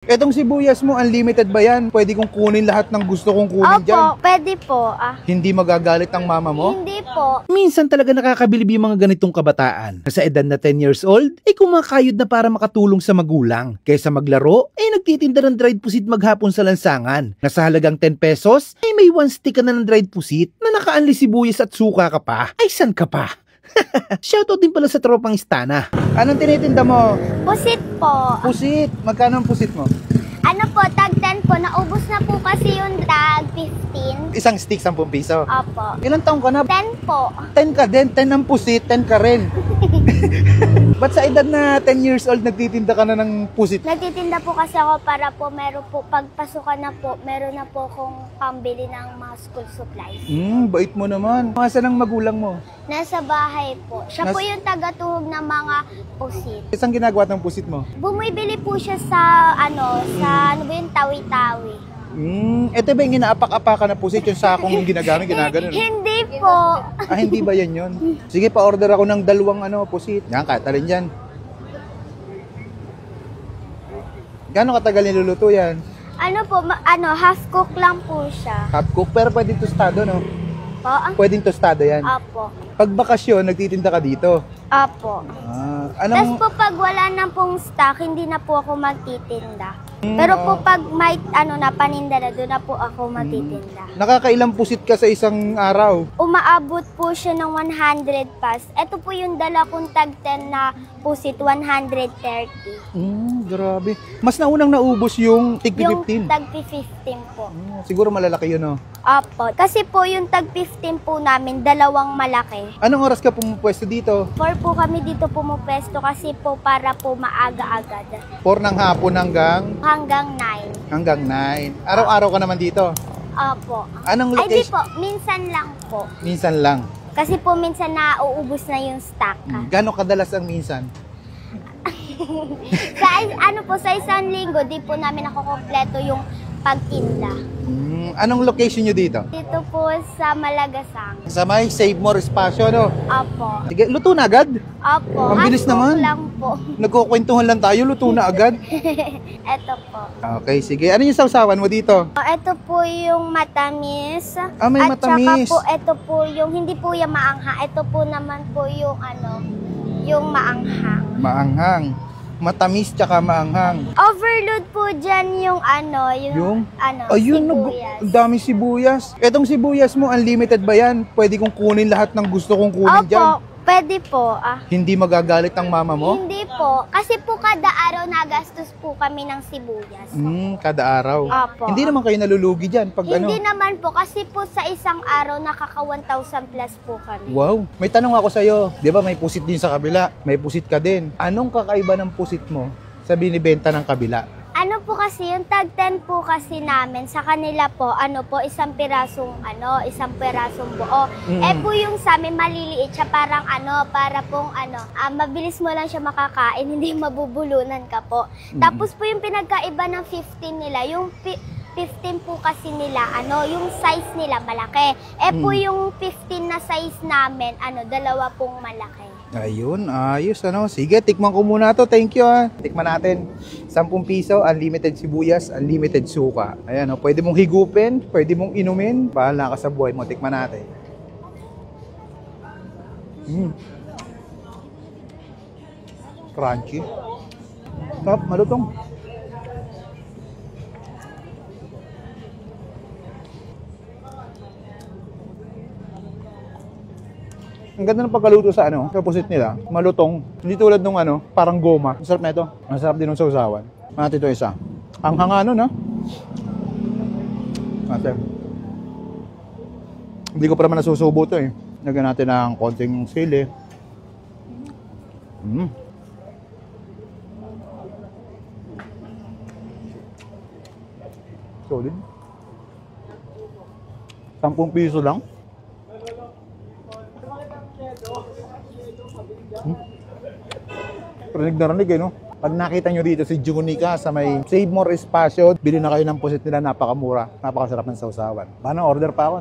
Etong sibuyas mo, unlimited ba yan? Pwede kong kunin lahat ng gusto kong kunin dyan? Opo, pwede po. Hindi magagalit ang mama mo? Hindi po. Minsan talaga nakakabilib yung mga ganitong kabataan. Sa edad na 10 years old, ay kumakayod na para makatulong sa magulang. Kaysa maglaro, ay nagtitinda ng dried pusit maghapon sa lansangan. Na sa halagang 10 pesos, ay may 1 stick ka na ng dried pusit na naka-unli sibuyas at suka ka pa. Ay san ka pa? Shoutout din pala sa tropang Istana. Anong tinitinda mo? Pusit po. Pusit. Magkano ang pusit mo? Ano po, tag 10 po. Naubos na po kasi yung tag 15. Isang stick, 10 piso. Opo. Ilang taong ka na? 10 po. 10 ka din. 10 ang pusit, 10 ka rin. Ba't sa edad na 10 years old, nagtitinda ka na ng pusit? Nagtitinda po kasi ako para po meron po, pagpasukan na po, meron na po akong pambili ng mga school supplies. Bait mo naman. Masa ng magulang mo? Nasa bahay po. Siya po yung tagatuhog ng mga pusit. Isang ginagawa ng pusit mo? Bumibili po siya sa, ano ba yung tawi-tawi. Ito ba yung inaapak-apakan na pusit yung sakong ginagamit, ginaganon? Hindi po. Hindi ba yan yun? Sige, pa-order ako ng 2 pusit. Yan, kahit alin dyan. Gano'ng katagal niluluto yan? Ano po, half cook lang po siya. Half cook, pero pwedeng tostado, no? Po? Pwedeng tostado yan. Apo. Pag bakasyon, nagtitinda ka dito. Apo. Tapos po pag wala na pong stock, hindi na po ako magtitinda. Pero po pag may paninda na, doon na po ako magtitinda. Nakakailang pusit ka sa isang araw? Umaabot po siya ng 100 pas. Ito po yung dala kong tag 10 na pusit, 130. Grabe. Mas naunang naubos yung tig 15. Yung tag 15 po. Siguro malalaki yun, no? Apo. Kasi po yung tag 15 po namin, dalawang malaki. Anong oras ka pumupwesto dito? 4 po kami dito pumupwesto kasi po para po maaga-agad. 4 ng hapon Hanggang 9. hanggang 9. Araw-araw ka naman dito? Opo. Anong Ay di location? po, minsan lang po. Minsan lang. Kasi po minsan nauubos na yung stock. Gano'ng kadalas ang minsan? Sa isang linggo, di po namin nakukompleto yung pagtinda. Anong location nyo dito? Dito po sa Malagasang. Sa may Save More Espasyo, no? Opo. Sige, luto na agad? Opo. Ang bilis Hotdog naman. lang po. Nagkukwentuhan lang tayo, luto na agad? Ito po. Okay, sige. Ano yung sausawan mo dito? Ito po yung matamis. May At matamis. saka po, ito po yung, hindi po yung maanghang. Ito po naman po yung yung maanghang. Maanghang. Matamis tsaka maanghang. Overload po dyan yung Ayun, sibuyas. ang dami sibuyas. Etong sibuyas mo, unlimited ba yan? Pwede kong kunin lahat ng gusto kong kunin dyan? Pwede po. Hindi magagalit ang mama mo? Hindi po. Kasi po kada araw nagastos po kami ng sibuyas. Kada araw? Opo. Hindi naman kayo nalulugi dyan pag Hindi naman po. Kasi po sa isang araw nakaka 1,000 plus po kami. Wow. May tanong ako sa'yo. Di ba may pusit din sa kabila? May pusit ka din. Anong kakaiba ng pusit mo sa binibenta ng kabila? Ano po kasi, yung tag 10 po kasi namin, sa kanila po, isang pirasong buo. Po yung sa amin, maliliit siya, parang para pong mabilis mo lang siya makakain, hindi mabubulunan ka po. Tapos po yung pinagkaiba ng 15 nila, yung 15 po kasi nila, yung size nila malaki. Po yung 15 na size namin, dalawa pong malaki. Ayun, ayos Sige, tikman ko muna to. Thank you Tikman natin. 10 piso, unlimited sibuyas, unlimited suka. Ayan pwede mong higupin, pwede mong inumin. Bahala ka sa buhay mo. Tikman natin. Crunchy. Top, malutong. Ang ganda ng pagkaluto sa sa pusit nila. Malutong. Hindi tulad nung parang goma. Ang sarap na ito. Ang sarap din ng sausawan. Natin ito isa. Ang hanga nun, Natin. Hindi ko pa naman nasusubo ito Lagyan natin ng konting sili. Solid. 10 piso lang. Rinig na rinig Pag nakita nyo dito si Junica sa may Save More Espasyo, bili na kayo ng pusit nila, napakamura, napakasarap ng sausawan. Paano, order pa ako?